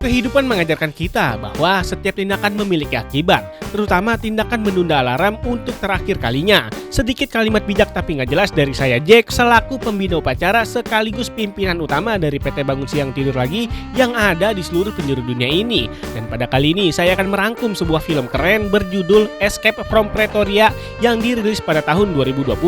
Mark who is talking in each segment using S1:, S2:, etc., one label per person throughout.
S1: Kehidupan mengajarkan kita bahwa setiap tindakan memiliki akibat, terutama tindakan menunda alarm untuk terakhir kalinya. Sedikit kalimat bijak tapi nggak jelas dari saya Jack selaku pembina upacara sekaligus pimpinan utama dari PT Bangun Siang Tidur Lagi yang ada di seluruh penjuru dunia ini. Dan pada kali ini saya akan merangkum sebuah film keren berjudul Escape from Pretoria yang dirilis pada tahun 2020.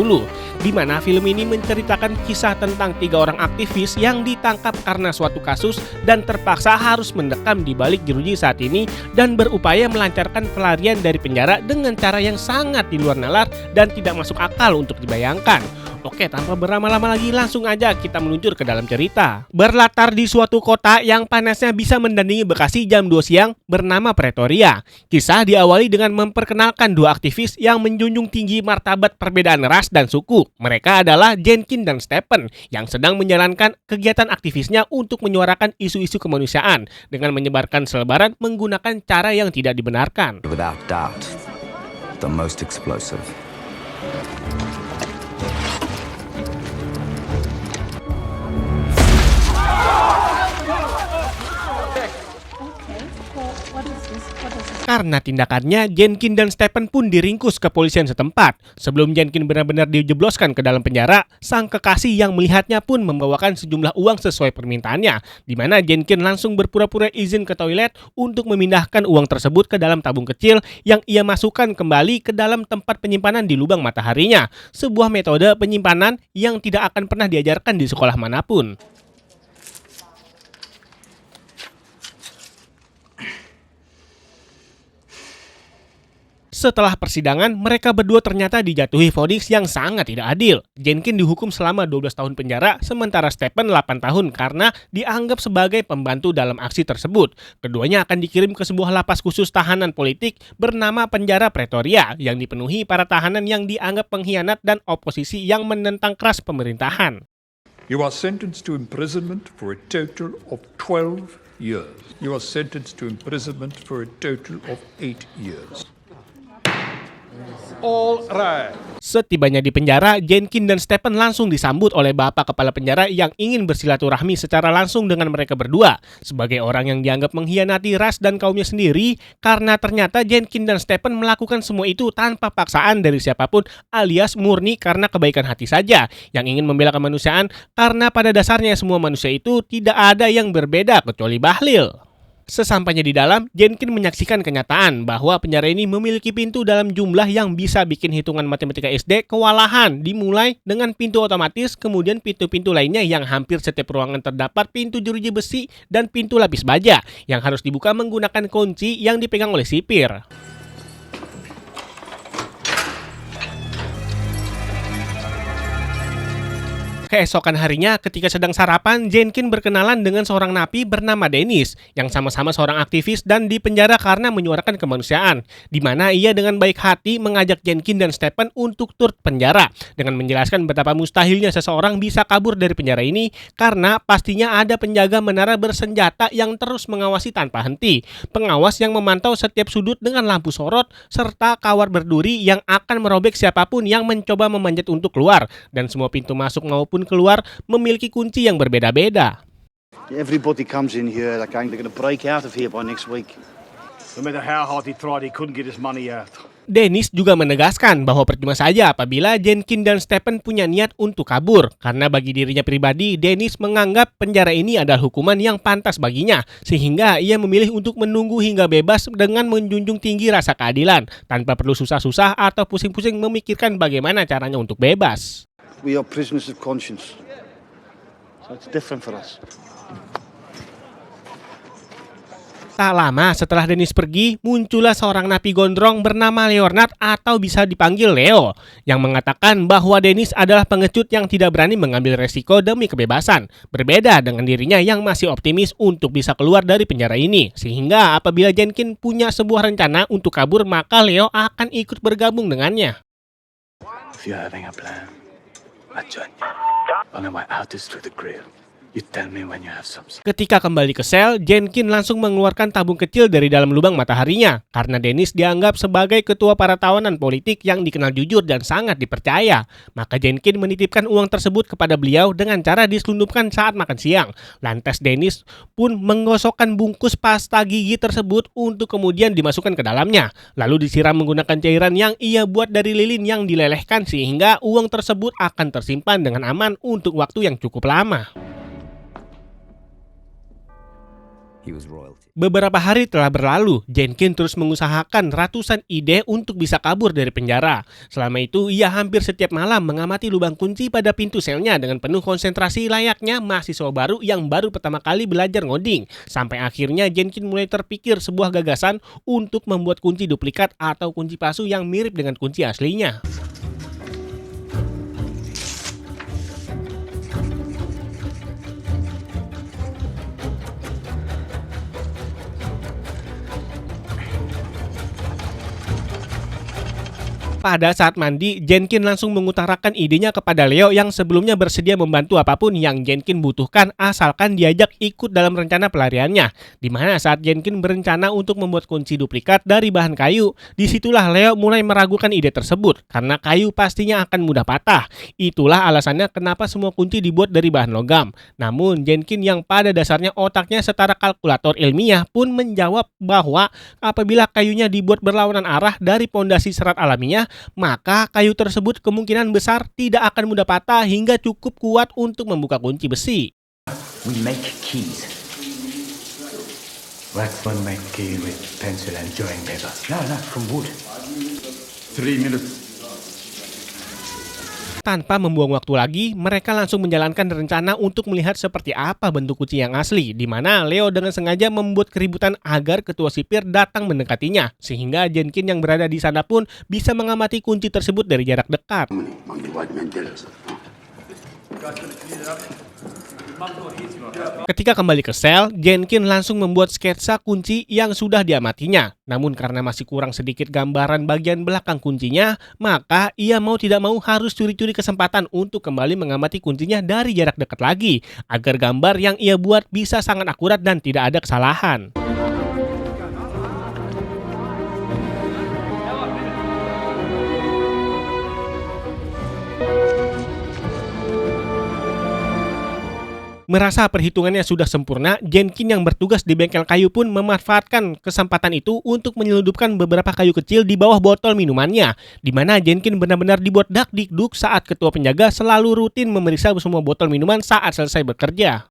S1: Di mana film ini menceritakan kisah tentang 3 orang aktivis yang ditangkap karena suatu kasus dan terpaksa harus mendekam di balik jeruji saat ini dan berupaya melancarkan pelarian dari penjara dengan cara yang sangat di luar nalar dan tidak masuk akal untuk dibayangkan. Oke, tanpa berlama-lama lagi langsung aja kita meluncur ke dalam cerita. Berlatar di suatu kota yang panasnya bisa mendandingi Bekasi jam 2 siang bernama Pretoria. Kisah diawali dengan memperkenalkan 2 aktivis yang menjunjung tinggi martabat perbedaan ras dan suku. Mereka adalah Jenkins dan Stephen yang sedang menjalankan kegiatan aktivisnya untuk menyuarakan isu-isu kemanusiaan dengan menyebarkan selebaran menggunakan cara yang tidak dibenarkan.
S2: Without doubt, the most explosive.
S1: Karena tindakannya, Jenkins dan Stephen pun diringkus kepolisian setempat. Sebelum Jenkins benar-benar dijebloskan ke dalam penjara, sang kekasih yang melihatnya pun membawakan sejumlah uang sesuai permintaannya, di mana Jenkins langsung berpura-pura izin ke toilet untuk memindahkan uang tersebut ke dalam tabung kecil yang ia masukkan kembali ke dalam tempat penyimpanan di lubang mataharinya. Sebuah metode penyimpanan yang tidak akan pernah diajarkan di sekolah manapun. Setelah persidangan, mereka berdua ternyata dijatuhi vonis yang sangat tidak adil. Jenkins dihukum selama 12 tahun penjara, sementara Stephen 8 tahun karena dianggap sebagai pembantu dalam aksi tersebut. Keduanya akan dikirim ke sebuah lapas khusus tahanan politik bernama Penjara Pretoria yang dipenuhi para tahanan yang dianggap pengkhianat dan oposisi yang menentang keras pemerintahan.
S3: You are sentenced to imprisonment for a total of 12 years. You are sentenced to imprisonment for a total of 8 years. All right.
S1: Setibanya di penjara, Jenkins dan Stephen langsung disambut oleh bapak kepala penjara yang ingin bersilaturahmi secara langsung dengan mereka berdua. Sebagai orang yang dianggap mengkhianati ras dan kaumnya sendiri, karena ternyata Jenkins dan Stephen melakukan semua itu tanpa paksaan dari siapapun alias murni karena kebaikan hati saja, yang ingin membela kemanusiaan karena pada dasarnya semua manusia itu tidak ada yang berbeda kecuali Bahlil. Sesampainya di dalam, Jenkins menyaksikan kenyataan bahwa penjara ini memiliki pintu dalam jumlah yang bisa bikin hitungan matematika SD kewalahan, dimulai dengan pintu otomatis, kemudian pintu-pintu lainnya yang hampir setiap ruangan terdapat pintu jeruji besi dan pintu lapis baja yang harus dibuka menggunakan kunci yang dipegang oleh sipir. Keesokan harinya, ketika sedang sarapan, Jenkins berkenalan dengan seorang napi bernama Dennis, yang sama-sama seorang aktivis dan dipenjara karena menyuarakan kemanusiaan, di mana ia dengan baik hati mengajak Jenkins dan Stephen untuk tur penjara, dengan menjelaskan betapa mustahilnya seseorang bisa kabur dari penjara ini, karena pastinya ada penjaga menara bersenjata yang terus mengawasi tanpa henti, pengawas yang memantau setiap sudut dengan lampu sorot, serta kawat berduri yang akan merobek siapapun yang mencoba memanjat untuk keluar, dan semua pintu masuk maupun keluar memiliki kunci yang berbeda-beda.
S4: Everybody comes in here, they're going to break out of here by next week.
S5: No matter how hard he tried, he couldn't get his money out.
S1: Dennis juga menegaskan bahwa percuma saja apabila Jenkins dan Stephen punya niat untuk kabur, karena bagi dirinya pribadi, Dennis menganggap penjara ini adalah hukuman yang pantas baginya, sehingga ia memilih untuk menunggu hingga bebas dengan menjunjung tinggi rasa keadilan, tanpa perlu susah-susah atau pusing-pusing memikirkan bagaimana caranya untuk bebas.
S4: We are prisoners of conscience. So it's different for us.
S1: Tak lama setelah Dennis pergi, muncullah seorang napi gondrong bernama Leonard atau bisa dipanggil Leo, yang mengatakan bahwa Dennis adalah pengecut yang tidak berani mengambil resiko demi kebebasan, berbeda dengan dirinya yang masih optimis untuk bisa keluar dari penjara ini. Sehingga apabila Jenkins punya sebuah rencana untuk kabur, maka Leo akan ikut bergabung dengannya.
S5: If you're having a plan, I join you. On my way out is through the grill.
S4: You tell me when you have something.
S1: Ketika kembali ke sel, Jenkins langsung mengeluarkan tabung kecil dari dalam lubang mataharinya karena Dennis dianggap sebagai ketua para tawanan politik yang dikenal jujur dan sangat dipercaya. Maka Jenkins menitipkan uang tersebut kepada beliau dengan cara diselundupkan saat makan siang. Lantas Dennis pun menggosokkan bungkus pasta gigi tersebut untuk kemudian dimasukkan ke dalamnya. Lalu disiram menggunakan cairan yang ia buat dari lilin yang dilelehkan sehingga uang tersebut akan tersimpan dengan aman untuk waktu yang cukup lama.
S2: He was royalty.
S1: Beberapa hari telah berlalu, Jenkins terus mengusahakan ratusan ide untuk bisa kabur dari penjara. Selama itu, ia hampir setiap malam mengamati lubang kunci pada pintu selnya dengan penuh konsentrasi layaknya mahasiswa baru yang baru pertama kali belajar ngoding. Sampai akhirnya Jenkins mulai terpikir sebuah gagasan untuk membuat kunci duplikat atau kunci palsu yang mirip dengan kunci aslinya. Pada saat mandi, Jenkins langsung mengutarakan idenya kepada Leo yang sebelumnya bersedia membantu apapun yang Jenkins butuhkan asalkan diajak ikut dalam rencana pelariannya. Di mana saat Jenkins berencana untuk membuat kunci duplikat dari bahan kayu, disitulah Leo mulai meragukan ide tersebut karena kayu pastinya akan mudah patah. Itulah alasannya kenapa semua kunci dibuat dari bahan logam. Namun Jenkins yang pada dasarnya otaknya setara kalkulator ilmiah pun menjawab bahwa apabila kayunya dibuat berlawanan arah dari pondasi serat alaminya, maka kayu tersebut kemungkinan besar tidak akan mudah patah hingga cukup kuat untuk membuka kunci besi.
S2: We make keys.
S4: Let's one make key with pencil and drawing paper.
S2: No, from wood.
S4: 3 minutes.
S1: Tanpa membuang waktu lagi, mereka langsung menjalankan rencana untuk melihat seperti apa bentuk kunci yang asli, di mana Leo dengan sengaja membuat keributan agar ketua sipir datang mendekatinya, sehingga Jenkins yang berada di sana pun bisa mengamati kunci tersebut dari jarak dekat. Ketika kembali ke sel, Jenkins langsung membuat sketsa kunci yang sudah diamatinya. Namun karena masih kurang sedikit gambaran bagian belakang kuncinya, maka ia mau tidak mau harus curi-curi kesempatan untuk kembali mengamati kuncinya dari jarak dekat lagi, agar gambar yang ia buat bisa sangat akurat dan tidak ada kesalahan. Merasa perhitungannya sudah sempurna, Jenkins yang bertugas di bengkel kayu pun memanfaatkan kesempatan itu untuk menyelundupkan beberapa kayu kecil di bawah botol minumannya, di mana Jenkins benar-benar dibuat dak-dikduk saat ketua penjaga selalu rutin memeriksa semua botol minuman saat selesai bekerja.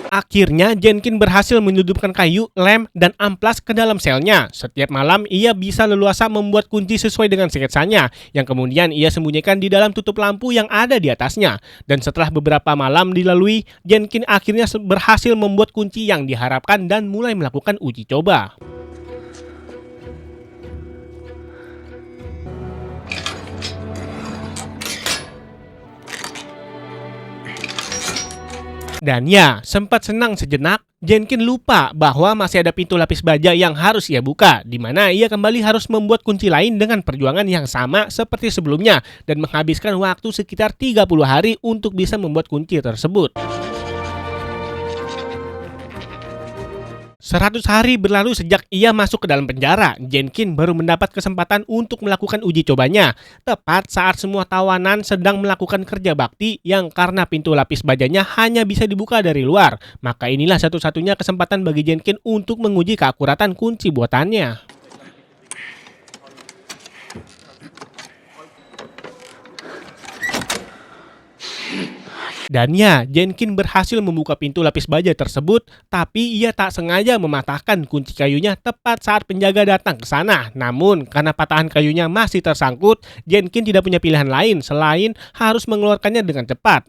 S1: Akhirnya Jenkins berhasil menyelundupkan kayu, lem, dan amplas ke dalam selnya. Setiap malam ia bisa leluasa membuat kunci sesuai dengan sketsanya, yang kemudian ia sembunyikan di dalam tutup lampu yang ada di atasnya. Dan setelah beberapa malam dilalui, Jenkins akhirnya berhasil membuat kunci yang diharapkan dan mulai melakukan uji coba. Dan ya, sempat senang sejenak, Jenkins lupa bahwa masih ada pintu lapis baja yang harus ia buka, di mana ia kembali harus membuat kunci lain dengan perjuangan yang sama seperti sebelumnya dan menghabiskan waktu sekitar 30 hari untuk bisa membuat kunci tersebut. 100 hari berlalu sejak ia masuk ke dalam penjara. Jenkins baru mendapat kesempatan untuk melakukan uji cobanya, tepat saat semua tawanan sedang melakukan kerja bakti yang karena pintu lapis bajanya hanya bisa dibuka dari luar. Maka inilah satu-satunya kesempatan bagi Jenkins untuk menguji keakuratan kunci buatannya. Dan ya, Jenkins berhasil membuka pintu lapis baja tersebut, tapi ia tak sengaja mematahkan kunci kayunya tepat saat penjaga datang ke sana. Namun, karena patahan kayunya masih tersangkut, Jenkins tidak punya pilihan lain selain harus mengeluarkannya dengan cepat.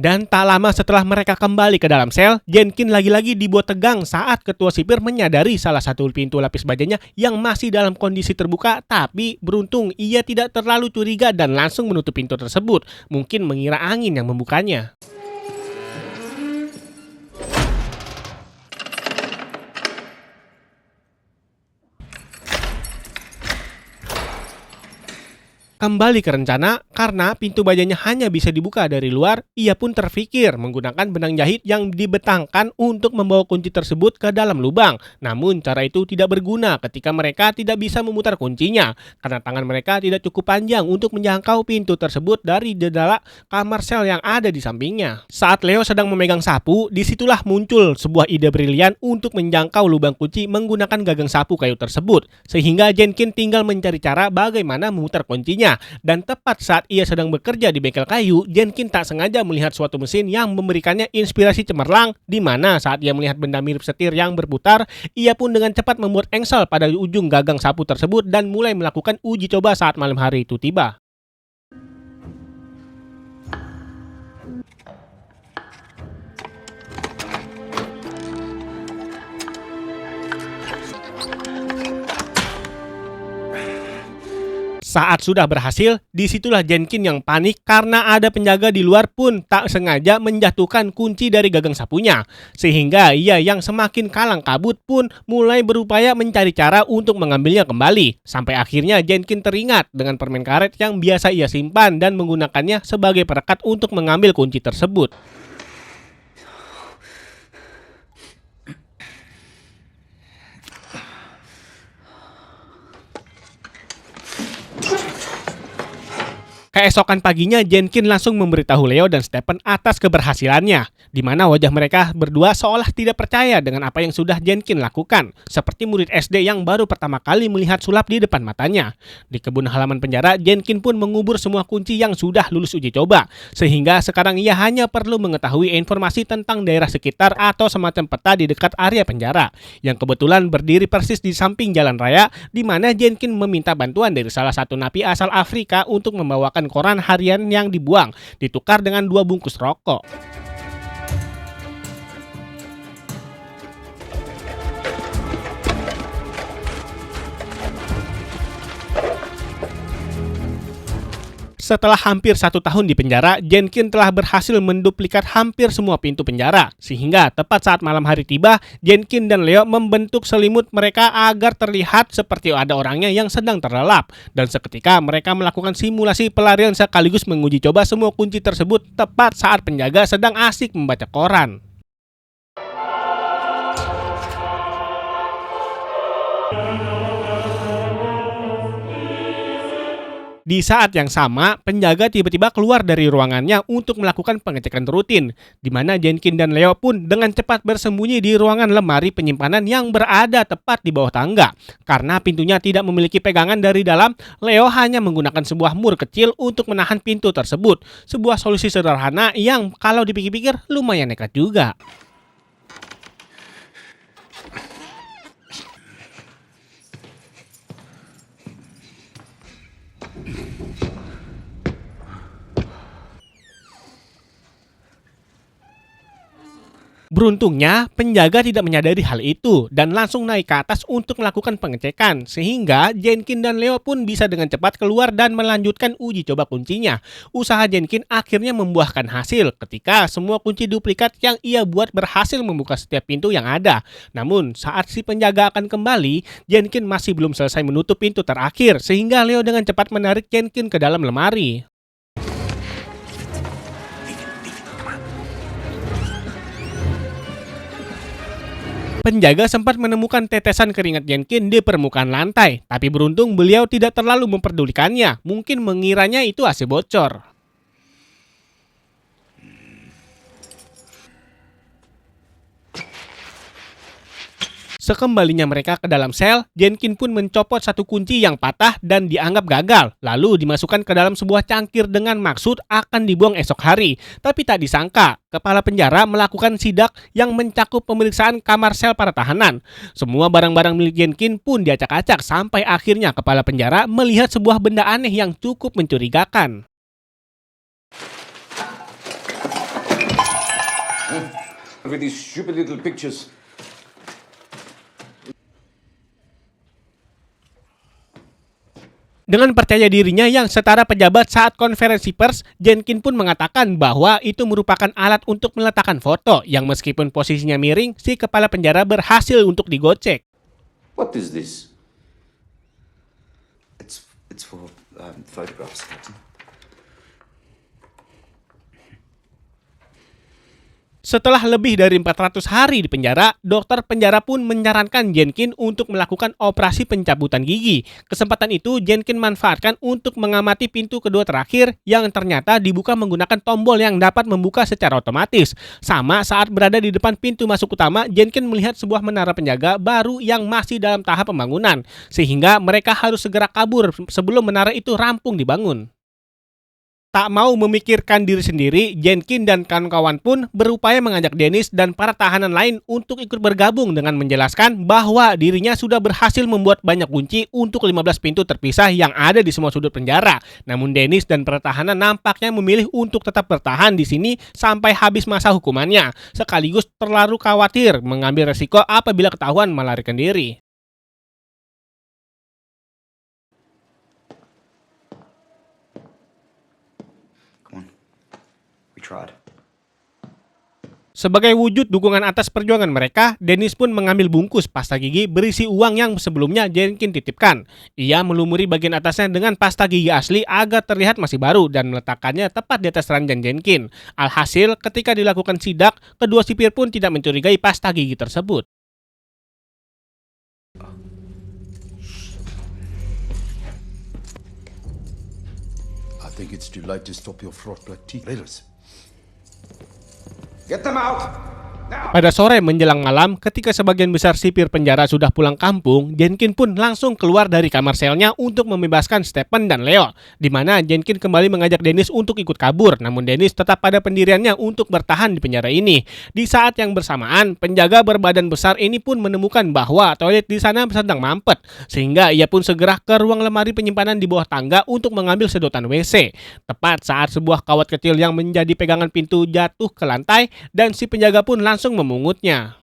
S1: Dan tak lama setelah mereka kembali ke dalam sel, Jenkins lagi-lagi dibuat tegang saat ketua sipir menyadari salah satu pintu lapis bajanya yang masih dalam kondisi terbuka, tapi beruntung ia tidak terlalu curiga dan langsung menutup pintu tersebut, mungkin mengira angin yang membukanya. Kembali ke rencana, karena pintu bajanya hanya bisa dibuka dari luar, ia pun terfikir menggunakan benang jahit yang dibentangkan untuk membawa kunci tersebut ke dalam lubang. Namun cara itu tidak berguna ketika mereka tidak bisa memutar kuncinya, karena tangan mereka tidak cukup panjang untuk menjangkau pintu tersebut dari jendela kamar sel yang ada di sampingnya. Saat Leo sedang memegang sapu, disitulah muncul sebuah ide brilian untuk menjangkau lubang kunci menggunakan gagang sapu kayu tersebut, sehingga Jenkins tinggal mencari cara bagaimana memutar kuncinya. Dan tepat saat ia sedang bekerja di bengkel kayu, Jenkins tak sengaja melihat suatu mesin yang memberikannya inspirasi cemerlang, di mana saat ia melihat benda mirip setir yang berputar, ia pun dengan cepat membuat engsel pada ujung gagang sapu tersebut dan mulai melakukan uji coba saat malam hari itu tiba. Saat sudah berhasil, disitulah Jenkins yang panik karena ada penjaga di luar pun tak sengaja menjatuhkan kunci dari gagang sapunya. Sehingga ia yang semakin kalang kabut pun mulai berupaya mencari cara untuk mengambilnya kembali. Sampai akhirnya Jenkins teringat dengan permen karet yang biasa ia simpan dan menggunakannya sebagai perekat untuk mengambil kunci tersebut. Keesokan paginya, Jenkins langsung memberitahu Leo dan Stephen atas keberhasilannya, di mana wajah mereka berdua seolah tidak percaya dengan apa yang sudah Jenkins lakukan, seperti murid SD yang baru pertama kali melihat sulap di depan matanya. Di kebun halaman penjara, Jenkins pun mengubur semua kunci yang sudah lulus uji coba, sehingga sekarang ia hanya perlu mengetahui informasi tentang daerah sekitar atau semacam peta di dekat area penjara, yang kebetulan berdiri persis di samping jalan raya, di mana Jenkins meminta bantuan dari salah satu napi asal Afrika untuk membawakan koran harian yang dibuang, ditukar dengan 2 bungkus rokok. Setelah hampir 1 tahun di penjara, Jenkins telah berhasil menduplikat hampir semua pintu penjara. Sehingga tepat saat malam hari tiba, Jenkins dan Leo membentuk selimut mereka agar terlihat seperti ada orangnya yang sedang terlelap. Dan seketika mereka melakukan simulasi pelarian sekaligus menguji coba semua kunci tersebut tepat saat penjaga sedang asik membaca koran. Di saat yang sama, penjaga tiba-tiba keluar dari ruangannya untuk melakukan pengecekan rutin, di mana Jenkins dan Leo pun dengan cepat bersembunyi di ruangan lemari penyimpanan yang berada tepat di bawah tangga. Karena pintunya tidak memiliki pegangan dari dalam, Leo hanya menggunakan sebuah mur kecil untuk menahan pintu tersebut. Sebuah solusi sederhana yang kalau dipikir-pikir lumayan nekat juga. Beruntungnya, penjaga tidak menyadari hal itu dan langsung naik ke atas untuk melakukan pengecekan, sehingga Jenkins dan Leo pun bisa dengan cepat keluar dan melanjutkan uji coba kuncinya. Usaha Jenkins akhirnya membuahkan hasil ketika semua kunci duplikat yang ia buat berhasil membuka setiap pintu yang ada. Namun, saat si penjaga akan kembali, Jenkins masih belum selesai menutup pintu terakhir, sehingga Leo dengan cepat menarik Jenkins ke dalam lemari. Penjaga sempat menemukan tetesan keringat Jenkins di permukaan lantai, tapi beruntung beliau tidak terlalu memperdulikannya, mungkin mengiranya itu AC bocor. Sekembalinya mereka ke dalam sel, Jenkins pun mencopot satu kunci yang patah dan dianggap gagal, lalu dimasukkan ke dalam sebuah cangkir dengan maksud akan dibuang esok hari. Tapi tak disangka, kepala penjara melakukan sidak yang mencakup pemeriksaan kamar sel para tahanan. Semua barang-barang milik Jenkins pun diacak-acak sampai akhirnya kepala penjara melihat sebuah benda aneh yang cukup mencurigakan.
S6: With these stupid little pictures.
S1: Dengan percaya dirinya yang setara pejabat saat konferensi pers, Jenkins pun mengatakan bahwa itu merupakan alat untuk meletakkan foto yang meskipun posisinya miring, si kepala penjara berhasil untuk digocek.
S6: What is this? It's for photographs, Captain.
S1: Setelah lebih dari 400 hari di penjara, dokter penjara pun menyarankan Jenkins untuk melakukan operasi pencabutan gigi. Kesempatan itu Jenkins manfaatkan untuk mengamati pintu kedua terakhir yang ternyata dibuka menggunakan tombol yang dapat membuka secara otomatis. Sama saat berada di depan pintu masuk utama, Jenkins melihat sebuah menara penjaga baru yang masih dalam tahap pembangunan, sehingga mereka harus segera kabur sebelum menara itu rampung dibangun. Tak mau memikirkan diri sendiri, Jenkins dan kawan-kawan pun berupaya mengajak Dennis dan para tahanan lain untuk ikut bergabung dengan menjelaskan bahwa dirinya sudah berhasil membuat banyak kunci untuk 15 pintu terpisah yang ada di semua sudut penjara. Namun Dennis dan para tahanan nampaknya memilih untuk tetap bertahan di sini sampai habis masa hukumannya, sekaligus terlalu khawatir mengambil resiko apabila ketahuan melarikan diri.
S2: Tried.
S1: Sebagai wujud dukungan atas perjuangan mereka, Dennis pun mengambil bungkus pasta gigi berisi uang yang sebelumnya Jenkins titipkan. Ia melumuri bagian atasnya dengan pasta gigi asli agar terlihat masih baru dan meletakkannya tepat di atas ranjang Jenkins. Alhasil, ketika dilakukan sidak, kedua sipir pun tidak mencurigai pasta gigi tersebut.
S7: I think it's too late to stop your fraught black tea. Let us.
S6: Get them out!
S1: Pada sore menjelang malam, ketika sebagian besar sipir penjara sudah pulang kampung, Jenkins pun langsung keluar dari kamar selnya untuk membebaskan Stephen dan Leo, di mana Jenkins kembali mengajak Dennis untuk ikut kabur, namun Dennis tetap pada pendiriannya untuk bertahan di penjara ini. Di saat yang bersamaan, penjaga berbadan besar ini pun menemukan bahwa toilet di sana sedang mampet, sehingga ia pun segera ke ruang lemari penyimpanan di bawah tangga untuk mengambil sedotan WC. Tepat saat sebuah kawat kecil yang menjadi pegangan pintu jatuh ke lantai, dan si penjaga pun langsung memungutnya.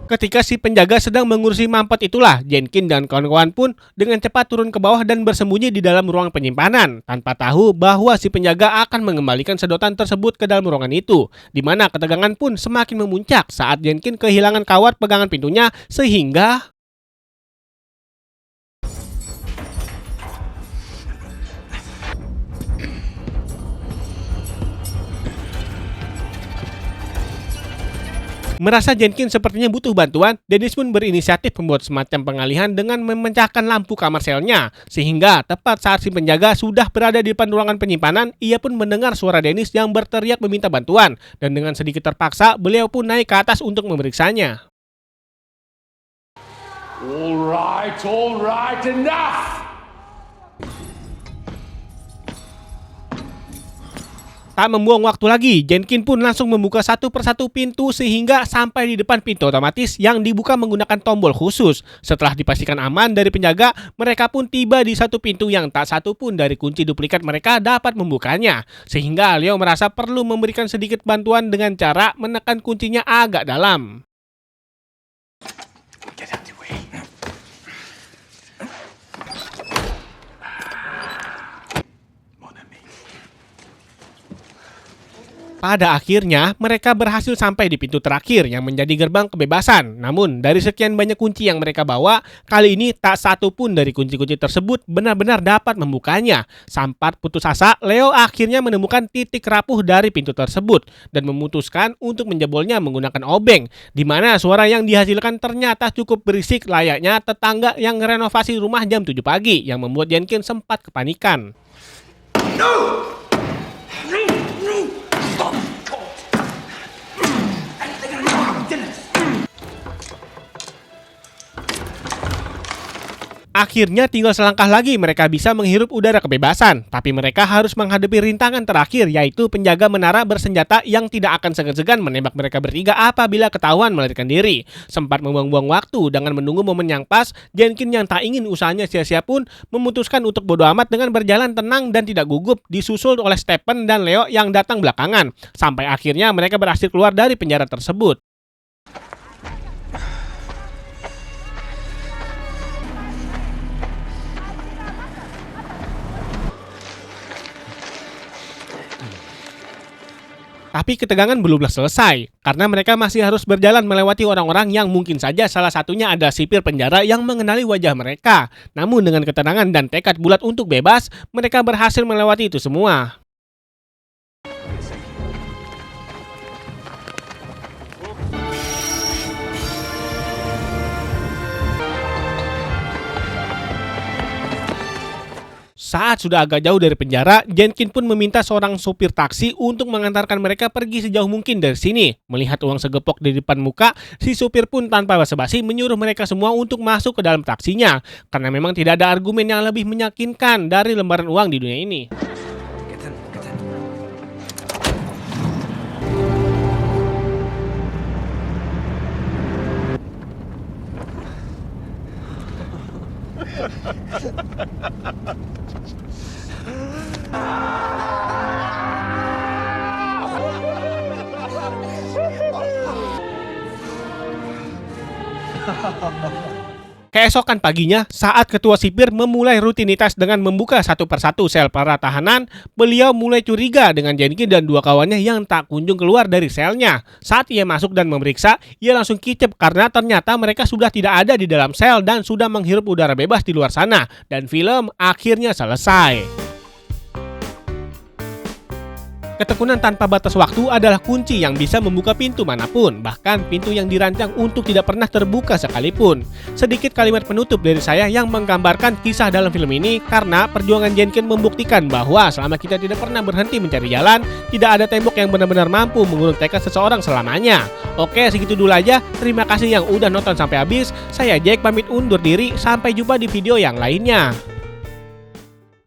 S1: Ketika si penjaga sedang mengurusi mampet itulah, Jenkins dan kawan-kawan pun dengan cepat turun ke bawah dan bersembunyi di dalam ruang penyimpanan, tanpa tahu bahwa si penjaga akan mengembalikan sedotan tersebut ke dalam ruangan itu, di mana ketegangan pun semakin memuncak saat Jenkins kehilangan kawat pegangan pintunya, sehingga merasa Jenkins sepertinya butuh bantuan, Dennis pun berinisiatif membuat semacam pengalihan dengan memecahkan lampu kamar selnya. Sehingga tepat saat si penjaga sudah berada di depan ruangan penyimpanan, ia pun mendengar suara Dennis yang berteriak meminta bantuan. Dan dengan sedikit terpaksa, beliau pun naik ke atas untuk memeriksanya.
S5: All right, enough!
S1: Tak membuang waktu lagi, Jenkins pun langsung membuka satu persatu pintu sehingga sampai di depan pintu otomatis yang dibuka menggunakan tombol khusus. Setelah dipastikan aman dari penjaga, mereka pun tiba di satu pintu yang tak satu pun dari kunci duplikat mereka dapat membukanya. Sehingga Leo merasa perlu memberikan sedikit bantuan dengan cara menekan kuncinya agak dalam.
S5: Get out the way.
S1: Pada akhirnya, mereka berhasil sampai di pintu terakhir yang menjadi gerbang kebebasan. Namun, dari sekian banyak kunci yang mereka bawa, kali ini tak satu pun dari kunci-kunci tersebut benar-benar dapat membukanya. Sampai putus asa, Leo akhirnya menemukan titik rapuh dari pintu tersebut dan memutuskan untuk menjebolnya menggunakan obeng, di mana suara yang dihasilkan ternyata cukup berisik layaknya tetangga yang renovasi rumah jam 7 pagi yang membuat Jenkins sempat kepanikan. Akhirnya tinggal selangkah lagi mereka bisa menghirup udara kebebasan, tapi mereka harus menghadapi rintangan terakhir, yaitu penjaga menara bersenjata yang tidak akan segan-segan menembak mereka bertiga apabila ketahuan melarikan diri. Sempat membuang-buang waktu dengan menunggu momen yang pas, Jenkins yang tak ingin usahanya sia-sia pun memutuskan untuk bodo amat dengan berjalan tenang dan tidak gugup, disusul oleh Stephen dan Leo yang datang belakangan. Sampai akhirnya mereka berhasil keluar dari penjara tersebut. Tapi ketegangan belumlah selesai, karena mereka masih harus berjalan melewati orang-orang yang mungkin saja salah satunya ada sipir penjara yang mengenali wajah mereka. Namun dengan ketenangan dan tekad bulat untuk bebas, mereka berhasil melewati itu semua. Saat sudah agak jauh dari penjara, Jenkins pun meminta seorang sopir taksi untuk mengantarkan mereka pergi sejauh mungkin dari sini. Melihat uang segepok di depan muka, si sopir pun tanpa basa-basi menyuruh mereka semua untuk masuk ke dalam taksinya. Karena memang tidak ada argumen yang lebih meyakinkan dari lembaran uang di dunia ini. Keesokan paginya, saat ketua sipir memulai rutinitas dengan membuka satu persatu sel para tahanan, beliau mulai curiga dengan Jenkins dan dua kawannya yang tak kunjung keluar dari selnya. Saat ia masuk dan memeriksa, ia langsung kicep karena ternyata mereka sudah tidak ada di dalam sel dan sudah menghirup udara bebas di luar sana. Dan film akhirnya selesai. Ketekunan tanpa batas waktu adalah kunci yang bisa membuka pintu manapun, bahkan pintu yang dirancang untuk tidak pernah terbuka sekalipun. Sedikit kalimat penutup dari saya yang menggambarkan kisah dalam film ini, karena perjuangan Jenkins membuktikan bahwa selama kita tidak pernah berhenti mencari jalan, tidak ada tembok yang benar-benar mampu mengurung tekad seseorang selamanya. Oke, segitu dulu aja. Terima kasih yang udah nonton sampai habis. Saya Jack pamit undur diri, sampai jumpa di video yang lainnya.